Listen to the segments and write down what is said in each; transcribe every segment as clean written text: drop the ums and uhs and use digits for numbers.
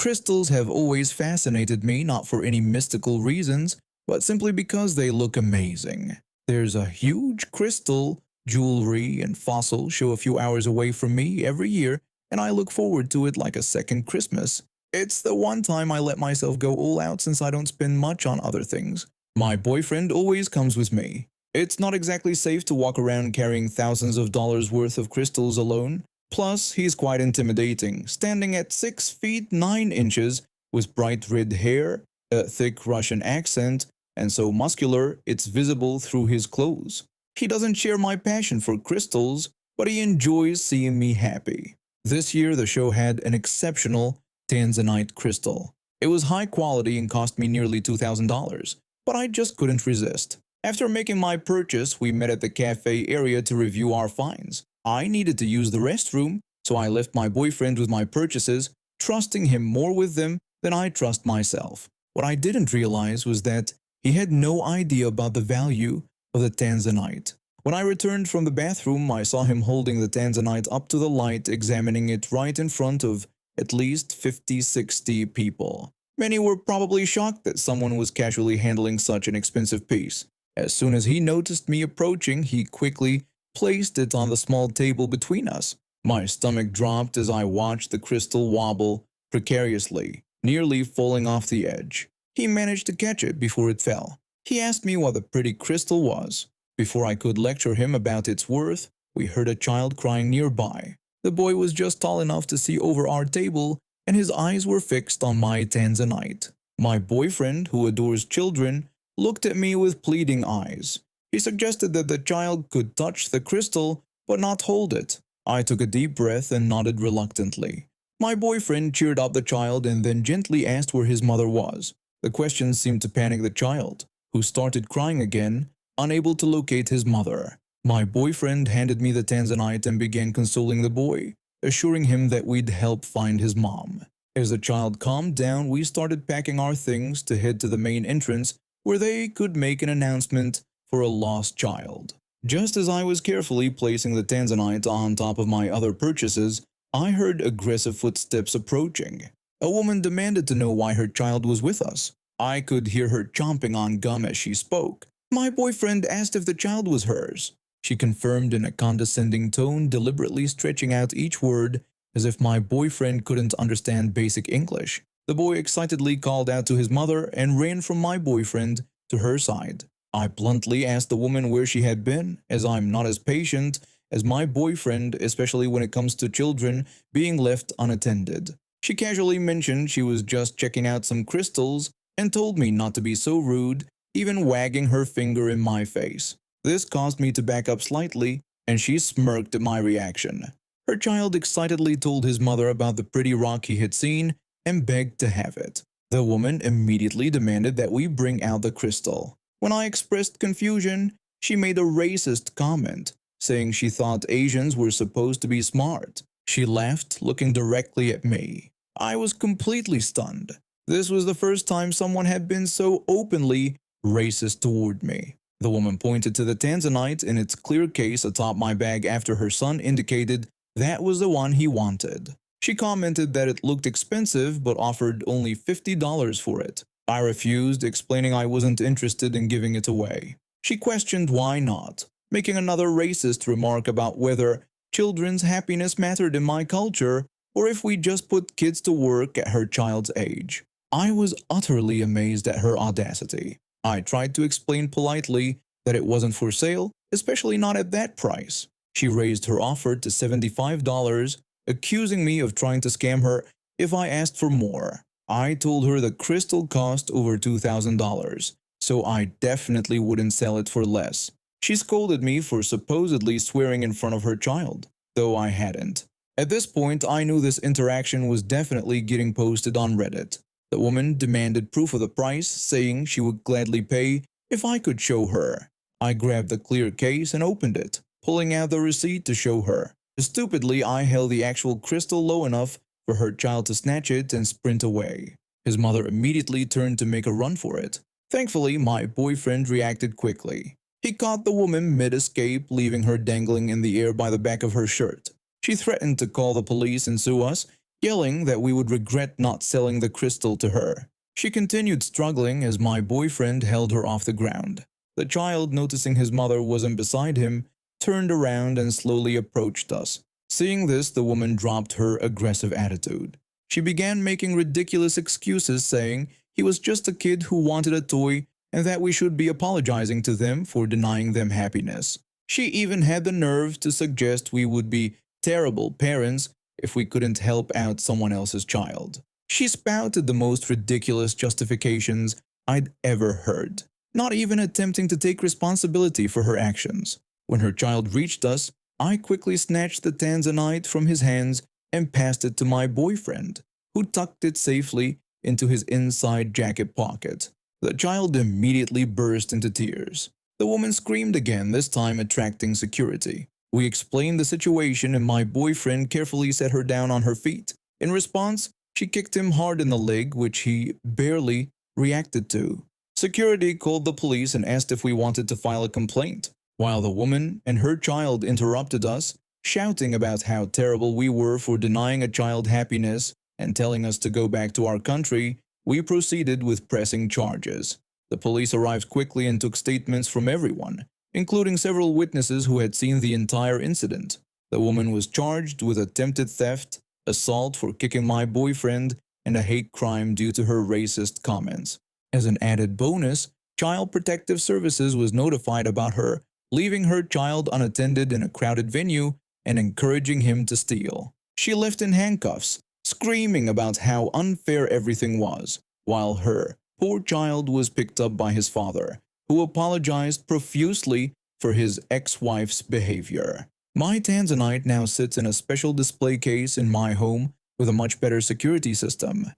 Crystals have always fascinated me, not for any mystical reasons, but simply because they look amazing. There's a huge crystal, jewelry, and fossil show a few hours away from me every year, and I look forward to it like a second Christmas. It's the one time I let myself go all out since I don't spend much on other things. My boyfriend always comes with me. It's not exactly safe to walk around carrying thousands of dollars worth of crystals alone. Plus, he's quite intimidating, standing at 6 feet 9 inches with bright red hair, a thick Russian accent, and so muscular it's visible through his clothes. He doesn't share my passion for crystals, but he enjoys seeing me happy. This year, the show had an exceptional Tanzanite crystal. It was high quality and cost me nearly $2,000, but I just couldn't resist. After making my purchase, we met at the cafe area to review our finds. I needed to use the restroom, so I left my boyfriend with my purchases, trusting him more with them than I trust myself. What I didn't realize was that he had no idea about the value of the Tanzanite. When I returned from the bathroom, I saw him holding the Tanzanite up to the light, examining it right in front of at least 50-60 people. Many were probably shocked that someone was casually handling such an expensive piece. As soon as he noticed me approaching, he quickly placed it on the small table between us. My stomach dropped as I watched the crystal wobble precariously, nearly falling off the edge. He managed to catch it before it fell. He asked me what the pretty crystal was. Before I could lecture him about its worth, we heard a child crying nearby. The boy was just tall enough to see over our table, and his eyes were fixed on my Tanzanite. My boyfriend, who adores children, looked at me with pleading eyes. He suggested that the child could touch the crystal, but not hold it. I took a deep breath and nodded reluctantly. My boyfriend cheered up the child and then gently asked where his mother was. The question seemed to panic the child, who started crying again, unable to locate his mother. My boyfriend handed me the Tanzanite and began consoling the boy, assuring him that we'd help find his mom. As the child calmed down, we started packing our things to head to the main entrance where they could make an announcement for a lost child. Just as I was carefully placing the Tanzanite on top of my other purchases, I heard aggressive footsteps approaching. A woman demanded to know why her child was with us. I could hear her chomping on gum as she spoke. My boyfriend asked if the child was hers. She confirmed in a condescending tone, deliberately stretching out each word as if my boyfriend couldn't understand basic English. The boy excitedly called out to his mother and ran from my boyfriend to her side. I bluntly asked the woman where she had been, as I'm not as patient as my boyfriend, especially when it comes to children being left unattended. She casually mentioned she was just checking out some crystals and told me not to be so rude, even wagging her finger in my face. This caused me to back up slightly, and she smirked at my reaction. Her child excitedly told his mother about the pretty rock he had seen and begged to have it. The woman immediately demanded that we bring out the crystal. When I expressed confusion, she made a racist comment, saying she thought Asians were supposed to be smart. She laughed, looking directly at me. I was completely stunned. This was the first time someone had been so openly racist toward me. The woman pointed to the Tanzanite in its clear case atop my bag after her son indicated that was the one he wanted. She commented that it looked expensive but offered only $50 for it. I refused, explaining I wasn't interested in giving it away. She questioned why not, making another racist remark about whether children's happiness mattered in my culture or if we just put kids to work at her child's age. I was utterly amazed at her audacity. I tried to explain politely that it wasn't for sale, especially not at that price. She raised her offer to $75, accusing me of trying to scam her if I asked for more. I told her the crystal cost over $2,000, so I definitely wouldn't sell it for less. She scolded me for supposedly swearing in front of her child, though I hadn't. At this point, I knew this interaction was definitely getting posted on Reddit. The woman demanded proof of the price, saying she would gladly pay if I could show her. I grabbed the clear case and opened it, pulling out the receipt to show her. Stupidly, I held the actual crystal low enough for her child to snatch it and sprint away. His mother immediately turned to make a run for it. Thankfully, my boyfriend reacted quickly. He caught the woman mid-escape, leaving her dangling in the air by the back of her shirt. She threatened to call the police and sue us yelling that we would regret not selling the crystal to her. She continued struggling as my boyfriend held her off the ground. The child, noticing his mother wasn't beside him, turned around and slowly approached us. Seeing this, the woman dropped her aggressive attitude. She began making ridiculous excuses, saying he was just a kid who wanted a toy and that we should be apologizing to them for denying them happiness. She even had the nerve to suggest we would be terrible parents if we couldn't help out someone else's child. She spouted the most ridiculous justifications I'd ever heard, not even attempting to take responsibility for her actions. When her child reached us, I quickly snatched the tanzanite from his hands and passed it to my boyfriend, who tucked it safely into his inside jacket pocket. The child immediately burst into tears. The woman screamed again, this time attracting security. We explained the situation and my boyfriend carefully set her down on her feet. In response, she kicked him hard in the leg, which he barely reacted to. Security called the police and asked if we wanted to file a complaint, while the woman and her child interrupted us, shouting about how terrible we were for denying a child happiness and telling us to go back to our country. We proceeded with pressing charges. The police arrived quickly and took statements from everyone, including several witnesses who had seen the entire incident. The woman was charged with attempted theft, assault for kicking my boyfriend, and a hate crime due to her racist comments. As an added bonus, Child Protective Services was notified about her leaving her child unattended in a crowded venue and encouraging him to steal. She left in handcuffs, screaming about how unfair everything was, while her poor child was picked up by his father, who apologized profusely for his ex-wife's behavior. My Tanzanite now sits in a special display case in my home with a much better security system.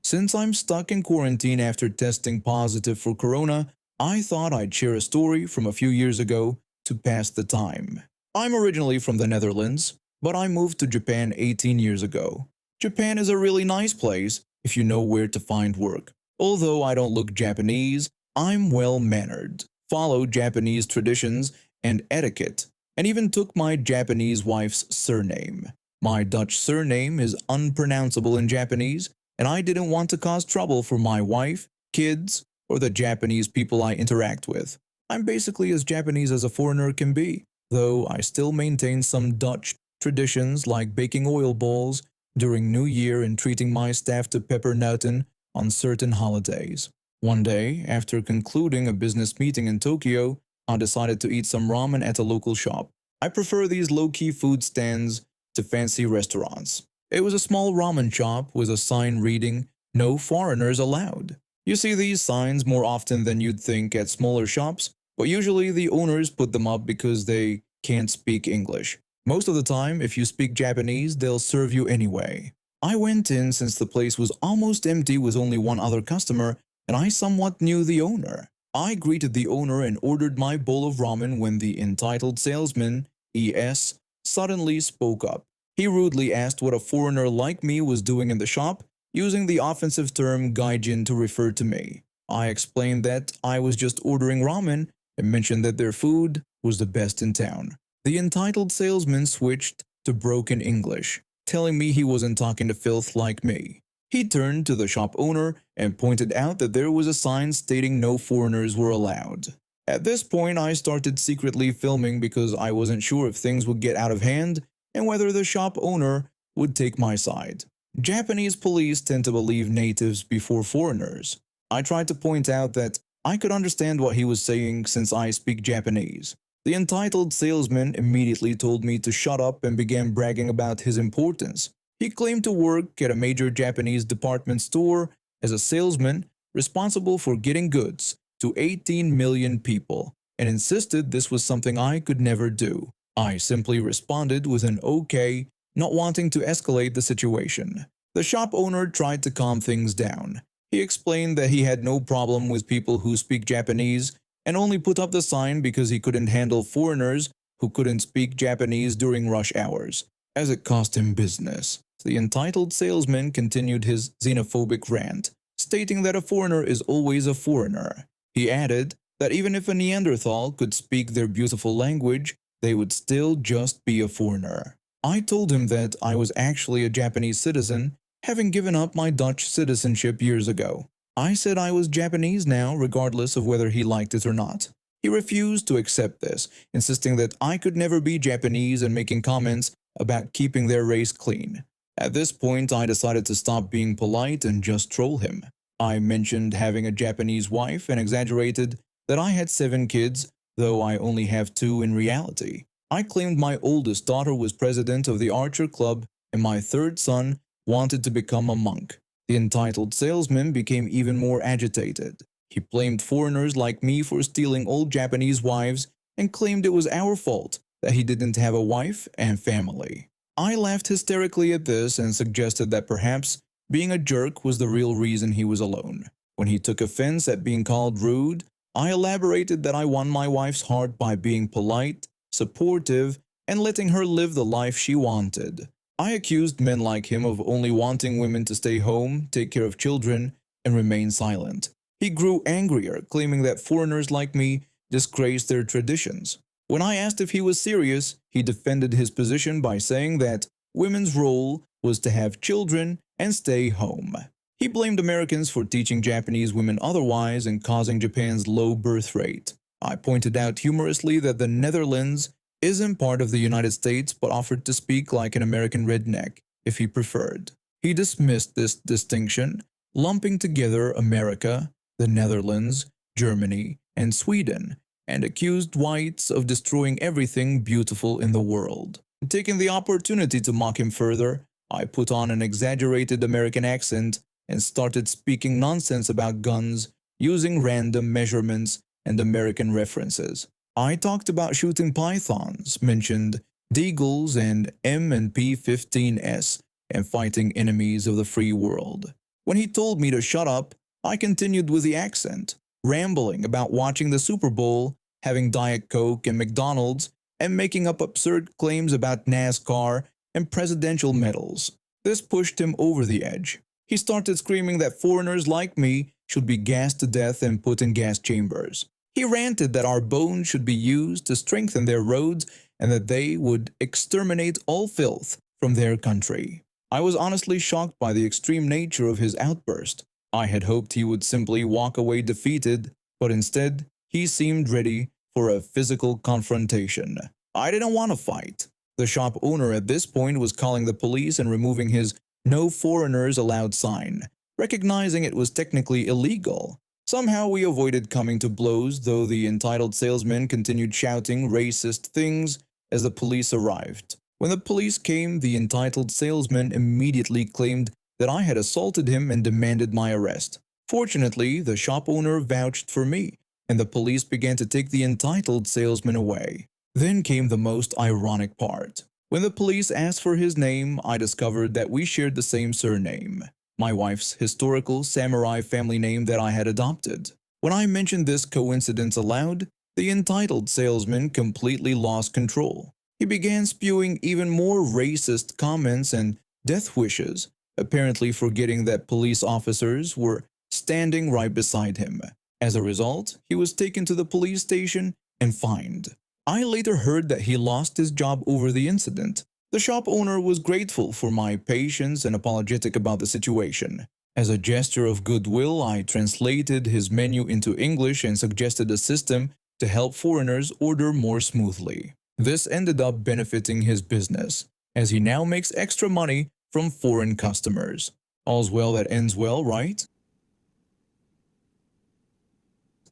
Since I'm stuck in quarantine after testing positive for corona, I thought I'd share a story from a few years ago to pass the time. I'm originally from the Netherlands, but I moved to Japan 18 years ago. Japan is a really nice place if you know where to find work. Although I don't look Japanese, I'm well-mannered, follow Japanese traditions and etiquette, and even took my Japanese wife's surname. My Dutch surname is unpronounceable in Japanese, and I didn't want to cause trouble for my wife, kids, or the Japanese people I interact with. I'm basically as Japanese as a foreigner can be, though I still maintain some Dutch traditions like baking oil balls during New Year and treating my staff to peppernoten on certain holidays. One day, after concluding a business meeting in Tokyo, I decided to eat some ramen at a local shop. I prefer these low-key food stands to fancy restaurants. It was a small ramen shop with a sign reading, "No foreigners allowed." You see these signs more often than you'd think at smaller shops, but usually the owners put them up because they can't speak English. Most of the time, if you speak Japanese, they'll serve you anyway. I went in since the place was almost empty with only one other customer, and I somewhat knew the owner. I greeted the owner and ordered my bowl of ramen when the entitled salesman, ES, suddenly spoke up. He rudely asked what a foreigner like me was doing in the shop, using the offensive term gaijin to refer to me. I explained that I was just ordering ramen and mentioned that their food was the best in town. The entitled salesman switched to broken English, telling me he wasn't talking to filth like me. He turned to the shop owner and pointed out that there was a sign stating no foreigners were allowed. At this point, I started secretly filming because I wasn't sure if things would get out of hand and whether the shop owner would take my side. Japanese police tend to believe natives before foreigners. I tried to point out that I could understand what he was saying since I speak Japanese. The entitled salesman immediately told me to shut up and began bragging about his importance. He claimed to work at a major Japanese department store as a salesman responsible for getting goods to 18 million people and insisted this was something I could never do. I simply responded with an okay, not wanting to escalate the situation. The shop owner tried to calm things down. He explained that he had no problem with people who speak Japanese and only put up the sign because he couldn't handle foreigners who couldn't speak Japanese during rush hours, as it cost him business. The entitled salesman continued his xenophobic rant, stating that a foreigner is always a foreigner. He added that even if a Neanderthal could speak their beautiful language, they would still just be a foreigner. I told him that I was actually a Japanese citizen, having given up my Dutch citizenship years ago. I said I was Japanese now, regardless of whether he liked it or not. He refused to accept this, insisting that I could never be Japanese and making comments about keeping their race clean. At this point, I decided to stop being polite and just troll him. I mentioned having a Japanese wife and exaggerated that I had 7 kids, though I only have 2 in reality. I claimed my oldest daughter was president of the Archer Club and my third son wanted to become a monk. The entitled salesman became even more agitated. He blamed foreigners like me for stealing old Japanese wives and claimed it was our fault that he didn't have a wife and family. I laughed hysterically at this and suggested that perhaps being a jerk was the real reason he was alone. When he took offense at being called rude, I elaborated that I won my wife's heart by being polite, supportive, and letting her live the life she wanted. I accused men like him of only wanting women to stay home, take care of children, and remain silent. He grew angrier, claiming that foreigners like me disgraced their traditions. When I asked if he was serious, he defended his position by saying that women's role was to have children and stay home. He blamed Americans for teaching Japanese women otherwise and causing Japan's low birth rate. I pointed out humorously that the Netherlands isn't part of the United States but offered to speak like an American redneck if he preferred. He dismissed this distinction, lumping together America, the Netherlands, Germany, and Sweden, and accused whites of destroying everything beautiful in the world. Taking the opportunity to mock him further, I put on an exaggerated American accent and started speaking nonsense about guns, using random measurements and American references. I talked about shooting pythons, mentioned deagles and M&P-15s, and fighting enemies of the free world. When he told me to shut up, I continued with the accent, rambling about watching the Super Bowl, having Diet Coke and McDonald's, and making up absurd claims about NASCAR and presidential medals. This pushed him over the edge. He started screaming that foreigners like me should be gassed to death and put in gas chambers. He ranted that our bones should be used to strengthen their roads and that they would exterminate all filth from their country. I was honestly shocked by the extreme nature of his outburst. I had hoped he would simply walk away defeated, but instead, he seemed ready for a physical confrontation. I didn't want to fight. The shop owner at this point was calling the police and removing his "No foreigners allowed" sign, recognizing it was technically illegal. Somehow we avoided coming to blows, though the entitled salesman continued shouting racist things as the police arrived. When the police came, the entitled salesman immediately claimed that I had assaulted him and demanded my arrest. Fortunately, the shop owner vouched for me, and the police began to take the entitled salesman away. Then came the most ironic part. When the police asked for his name, I discovered that we shared the same surname, my wife's historical samurai family name that I had adopted. When I mentioned this coincidence aloud, the entitled salesman completely lost control. He began spewing even more racist comments and death wishes, apparently forgetting that police officers were standing right beside him. As a result, he was taken to the police station and fined. I later heard that he lost his job over the incident. The shop owner was grateful for my patience and apologetic about the situation. As a gesture of goodwill, I translated his menu into English and suggested a system to help foreigners order more smoothly. This ended up benefiting his business, as he now makes extra money from foreign customers. All's well that ends well, right?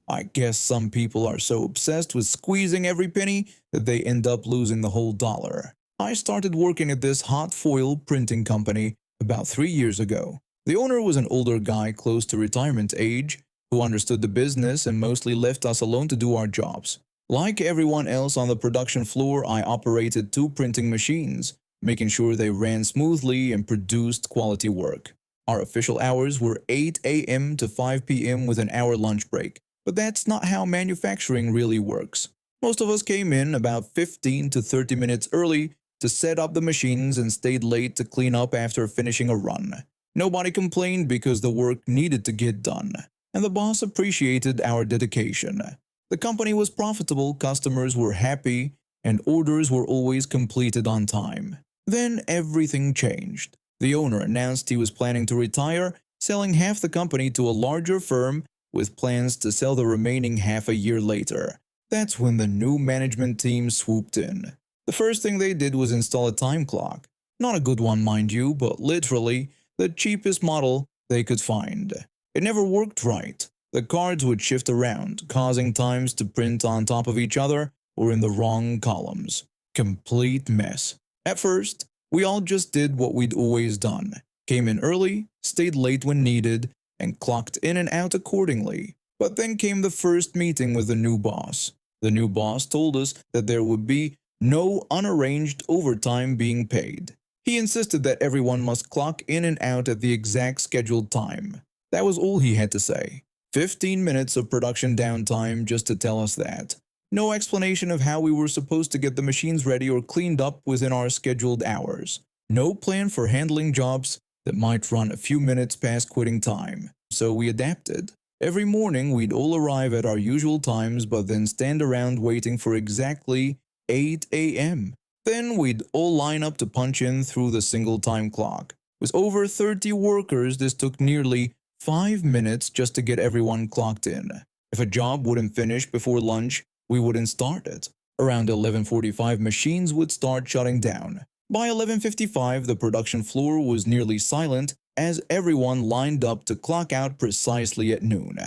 I guess some people are so obsessed with squeezing every penny that they end up losing the whole dollar. I started working at this hot foil printing company about 3 years ago. The owner was an older guy close to retirement age who understood the business and mostly left us alone to do our jobs. Like everyone else on the production floor, I operated 2 printing machines, making sure they ran smoothly and produced quality work. Our official hours were 8 a.m. to 5 p.m. with an hour lunch break. But that's not how manufacturing really works. Most of us came in about 15 to 30 minutes early to set up the machines and stayed late to clean up after finishing a run. Nobody complained because the work needed to get done, and the boss appreciated our dedication. The company was profitable, customers were happy, and orders were always completed on time. Then everything changed. The owner announced he was planning to retire, selling half the company to a larger firm with plans to sell the remaining half a year later. That's when the new management team swooped in. The first thing they did was install a time clock. Not a good one, mind you, but literally the cheapest model they could find. It never worked right. The cards would shift around, causing times to print on top of each other or in the wrong columns. Complete mess. At first, we all just did what we'd always done. Came in early, stayed late when needed, and clocked in and out accordingly. But then came the first meeting with the new boss. The new boss told us that there would be no unarranged overtime being paid. He insisted that everyone must clock in and out at the exact scheduled time. That was all he had to say. 15 minutes of production downtime just to tell us that. No explanation of how we were supposed to get the machines ready or cleaned up within our scheduled hours. No plan for handling jobs that might run a few minutes past quitting time. So we adapted. Every morning we'd all arrive at our usual times but then stand around waiting for exactly 8 a.m. Then we'd all line up to punch in through the single time clock. With over 30 workers, this took nearly 5 minutes just to get everyone clocked in. If a job wouldn't finish before lunch, we wouldn't start it. Around 11:45, machines would start shutting down. By 11:55, the production floor was nearly silent as everyone lined up to clock out precisely at noon.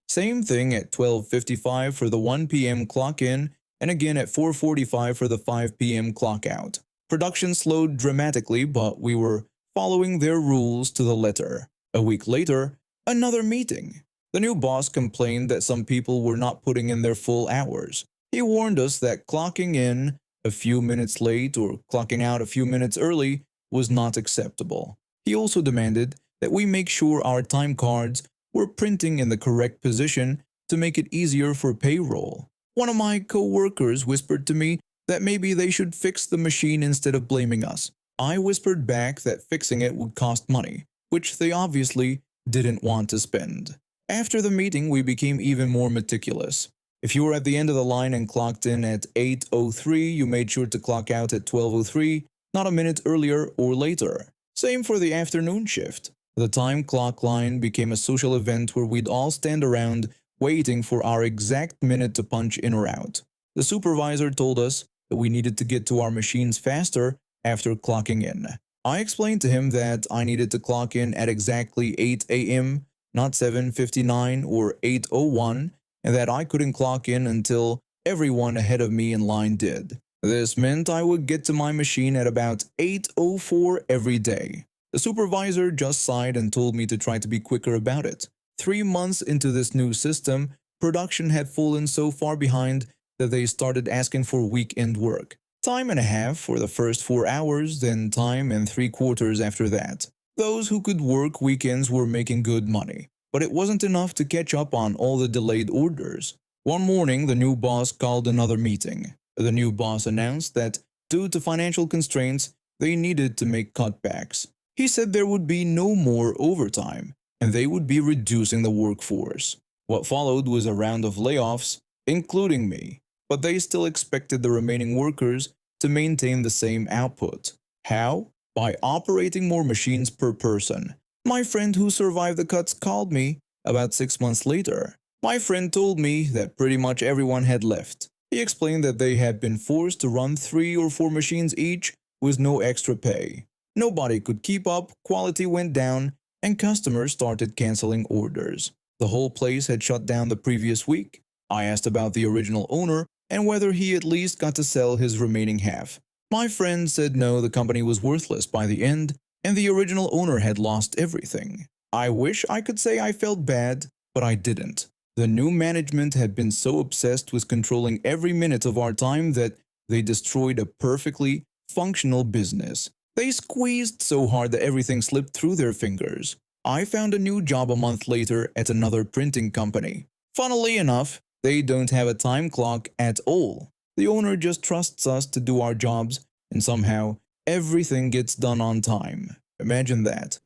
Same thing at 12:55 for the 1 p.m. clock in, and again at 4:45 for the 5 p.m. clock out. Production slowed dramatically, but we were following their rules to the letter. A week later, another meeting. The new boss complained that some people were not putting in their full hours. He warned us that clocking in a few minutes late or clocking out a few minutes early was not acceptable. He also demanded that we make sure our time cards were printing in the correct position to make it easier for payroll. One of my co-workers whispered to me that maybe they should fix the machine instead of blaming us. I whispered back that fixing it would cost money, which they obviously didn't want to spend. After the meeting, we became even more meticulous. If you were at the end of the line and clocked in at 8:03, you made sure to clock out at 12:03, not a minute earlier or later. Same for the afternoon shift. The time clock line became a social event where we'd all stand around waiting for our exact minute to punch in or out. The supervisor told us that we needed to get to our machines faster after clocking in. I explained to him that I needed to clock in at exactly 8 a.m., not 7:59 or 8:01, and that I couldn't clock in until everyone ahead of me in line did. This meant I would get to my machine at about 8:04 every day. The supervisor just sighed and told me to try to be quicker about it. 3 months into this new system, production had fallen so far behind that they started asking for weekend work. Time and a half for the first 4 hours, then time and 3/4 after that. Those who could work weekends were making good money, but it wasn't enough to catch up on all the delayed orders. One morning, the new boss called another meeting. The new boss announced that due to financial constraints, they needed to make cutbacks. He said there would be no more overtime, and they would be reducing the workforce. What followed was a round of layoffs, including me, but they still expected the remaining workers to maintain the same output. How? By operating more machines per person. My friend who survived the cuts called me about 6 months later. My friend told me that pretty much everyone had left. He explained that they had been forced to run 3 or 4 machines each with no extra pay. Nobody could keep up, quality went down, and customers started canceling orders. The whole place had shut down the previous week. I asked about the original owner and whether he at least got to sell his remaining half. My friend said no, the company was worthless by the end, and the original owner had lost everything. I wish I could say I felt bad, but I didn't. The new management had been so obsessed with controlling every minute of our time that they destroyed a perfectly functional business. They squeezed so hard that everything slipped through their fingers. I found a new job a month later at another printing company. Funnily enough, they don't have a time clock at all. The owner just trusts us to do our jobs, and somehow everything gets done on time. Imagine that.